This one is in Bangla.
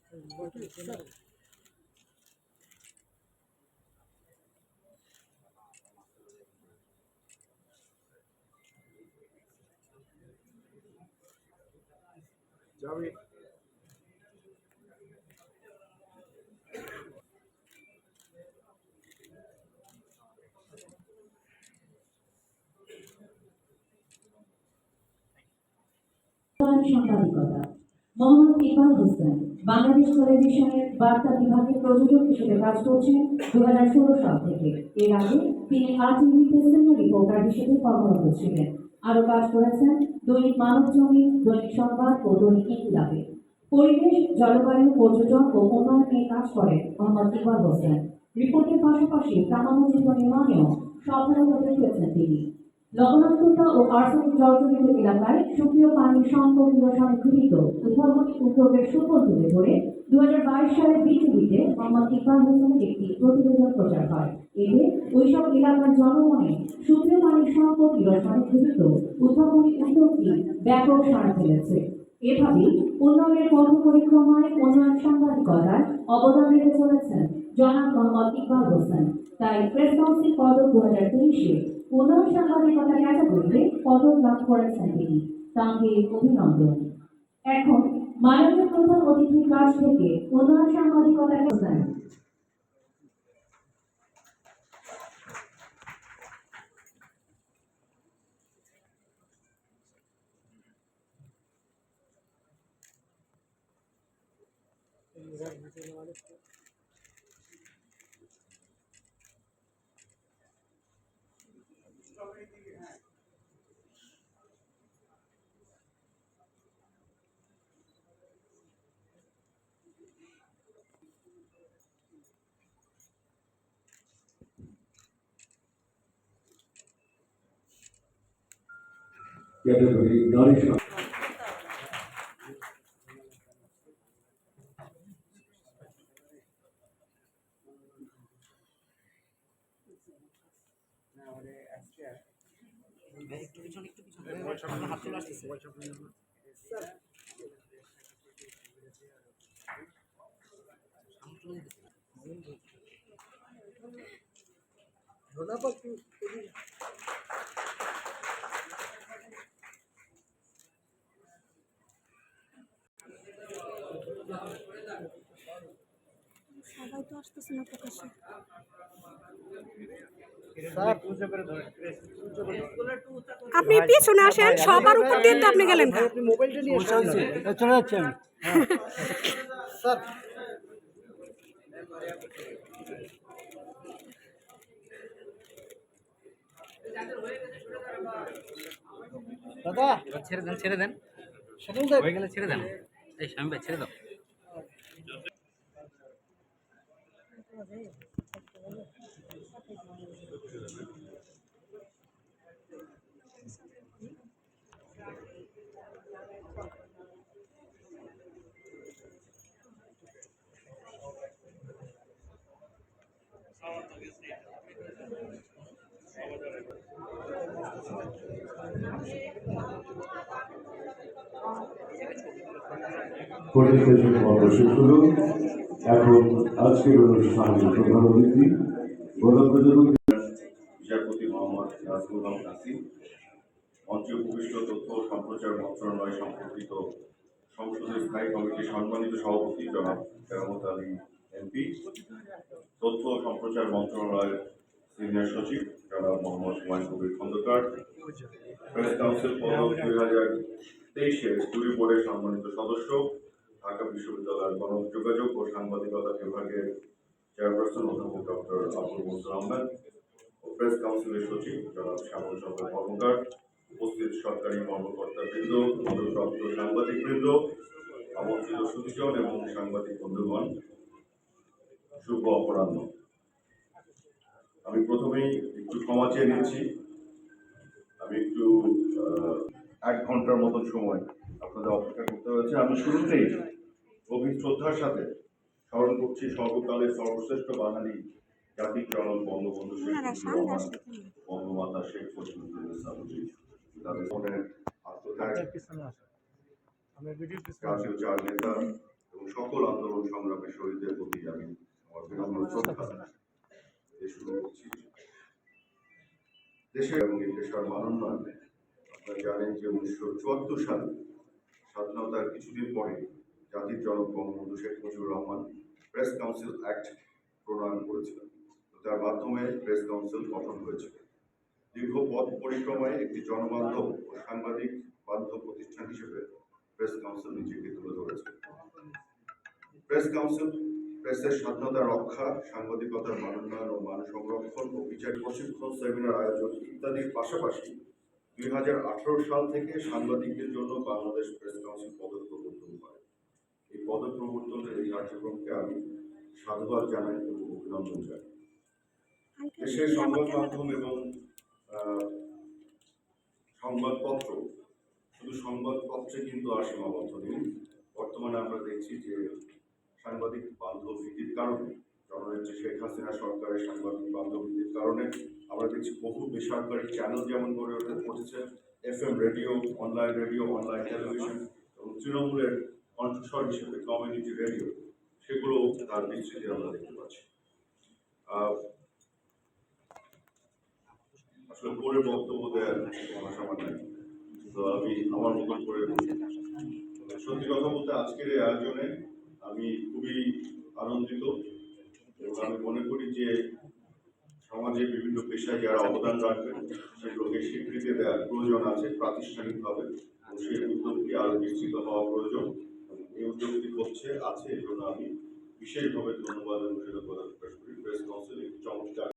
যাবে সাংবাদিকতা মোহাম্মদ ইকবাল হোসেন বাংলাদেশ টেলিভিশনের বার্তা বিভাগের প্রযোজক হিসেবে কাজ করছেন 2016 সাল থেকে। এর আগে তিনি RTVতে সিনিয়র রিপোর্টার হিসেবে কর্মরত ছিলেন। আরও কাজ করেছেন দৈনিক মানবজমিন, দৈনিক সংবাদ ও দৈনিক ইনকিলাবে। পরিবেশ, জলবায়ু, পর্যটন ও উন্নয়ন নিয়ে কাজ করেন মোহাম্মদ ইকবাল হোসেন। রিপোর্টের পাশাপাশি প্রামাণ্যচিত্র নির্মাণেও সফলতা দেখিয়েছেন তিনি। লবণাক্ততা ও আর্সেনিক জর্জরিত এলাকায় সুপ্রিয় পানির সংকট নিরসনে গৃহীত উদ্ভাবনী উদ্যোগের সুফল তুলে ধরে 2022 সালে বিটিভিতে মোহাম্মদ ইকবাল হোসেনের একটি প্রতিবেদন প্রচার হয়। এতে ওইসব এলাকার জনমনে সুপ্রিয় পানির সংকট নিরসনে গৃহীত উদ্ভাবনী উদ্যোগটি ব্যাপক সাড়া ফেলেছে। এভাবেই উন্নয়নের পথ পরিক্রমায় উন্নয়ন সাংবাদিকতার অবদান রেখে চলেছেন জনাব মোহাম্মদ ইকবাল হোসেন। তাই প্রেস কাউন্সিল পদক 2023-এ উন্নয়ন সাংবাদিকতা ক্যাটাগরিতে পদক লাভ করেছেন তিনি। তাঁকে অভিনন্দন। এখন মাননীয় প্রধান অতিথির কাছ থেকে উন্নয়ন সাংবাদিকতা হোসেন। ক্যাটাগরি নারী সবাই তো আসতেছে না প্রকাশ্যে। আপনি পিছনে আসেন, সবার উপর দিয়ে তো আপনি গেলেন। আপনি মোবাইলটা নিয়ে চলে যাচ্ছেন স্যার। দাদা ছেড়ে দেন হয়ে গেলে ছেড়ে দেন। এই স্বামী ভাই ছেড়ে দাও। শেষ হলো। এখন আজকের অনুষ্ঠানের প্রধান অতিথি বিচারপতি মোহাম্মদ নাজমুল হক নাসিম, মঞ্চে উপবিষ্ট তথ্য ও সম্প্রচার মন্ত্রণালয় সম্পর্কিত সংসদের স্থায়ী কমিটির সম্মানিত সভাপতি জনাব কেরামত আলী এমপি, তথ্য ও সম্প্রচার মন্ত্রণালয়ের সিনিয়র সচিব জনাব মোহাম্মদ হুমায়ুন কবির খন্দকার, প্রেস কাউন্সিল পদক 2023-এর জুরি বোর্ডের সম্মানিত সদস্য, ঢাকা বিশ্ববিদ্যালয়ের গণযোগাযোগ ও সাংবাদিকতা বিভাগের চেয়ারপারসন অধ্যাপক ডক্টর আবুল মনসুর আহমেদ ও প্রেস কাউন্সিলের সচিব জনাব শ্যামল চন্দ্র কর্মকার, উপস্থিত সরকারি কর্মকর্তাবৃন্দ, পদপ্রাপ্ত সাংবাদিকবৃন্দ, আমন্ত্রিত সুধীজন এবং সাংবাদিক বন্ধুগণ, শুভ অপরাহ্ন। আমি প্রথমেই একটু ক্ষমা চেয়ে নিচ্ছি। আমি একটু 1 ঘন্টার মতন সময় আপনাদের অপেক্ষা করতে হয়েছে। আমি শুরুতেই গভীর শ্রদ্ধার সাথে স্মরণ করছি সর্বকালের সর্বশ্রেষ্ঠ বাঙালি জাতির জনক বঙ্গবন্ধু শেখ মুজিবুর রহমান, বঙ্গমাতা শেখ মুজিবুর তাদের মনের আত্মত্যাগ, জাতীয় চার নেতা এবং সহ সকল আন্দোলন সংগ্রামের শহীদদের প্রতি আমি আমার বিনম্র শ্রদ্ধা দিয়ে শুরু করছি। দেশের এবং এই পেশার মানোন্নয়নে আপনারা জানেন যে 1974 সালে স্বাধীনতার কিছুদিন পরে জাতির জনক Bangabandhu Sheikh Mujibur Rahman press council act প্রণয়ন করেছিলেন। তার মাধ্যমে প্রেস কাউন্সিল গঠন হয়েছিল। দীর্ঘ পথ পরিক্রমায় একটি জনবান্ধব ও সাংবাদিক বান্ধব প্রতিষ্ঠান হিসেবে প্রেস কাউন্সিল নিজেকে তুলে ধরেছে। প্রেস কাউন্সিল প্রেসের স্বাধীনতা রক্ষা, সাংবাদিকতার মানোন্নয়ন ও মান সংরক্ষণ ও বিচার প্রশিক্ষণ সেমিনার আয়োজন ইত্যাদির পাশাপাশি 2018 সাল থেকে সাংবাদিকদের জন্য বাংলাদেশ প্রেস কাউন্সিল পদক প্রবর্তন করে। এই পদক প্রবর্তনের এই কার্যক্রমকে আমি সাধুবাদ জানাই এবং অভিনন্দন জানাই। দেশের সংবাদ মাধ্যম এবং সংবাদপত্র শুধু সংবাদপত্রে কিন্তু আর সীমাবদ্ধ নেই। বর্তমানে আমরা দেখছি যে সাংবাদিক বান্ধব নীতির কারণে, জননেত্রী শেখ হাসিনা সরকারের সাংবাদিক বান্ধব নীতির কারণে আমরা দেখছি বহু বেসরকারি চ্যানেল যেমন গড়ে উঠেছে, FM রেডিও, অনলাইন টেলিভিশন এবং তৃণমূলের কণ্ঠস্বর হিসেবে কমিউনিটি রেডিও, সেগুলো তার বিস্তৃতি আমরা দেখতে পাচ্ছি। আসলে পরে বক্তব্য দেওয়ার ভাষা নাই, তো আমি আমার মতন করে বলি। সত্যি কথা বলতে আজকের এই আয়োজনে আমি খুবই আনন্দিত এবং আমি মনে করি যে সমাজে বিভিন্ন পেশায় যারা অবদান রাখবেন সেগুলোকে স্বীকৃতি দেওয়ার প্রয়োজন আছে প্রাতিষ্ঠানিকভাবে, এবং সেই উদ্যোগটি আরো বিস্তৃত হওয়া প্রয়োজন। এই উদ্যোগটি হচ্ছে আছে, এই জন্য আমি বিশেষভাবে ধন্যবাদ এবং কৃতজ্ঞতা প্রকাশ করি। প্রেস কাউন্সিল একটি চমৎকার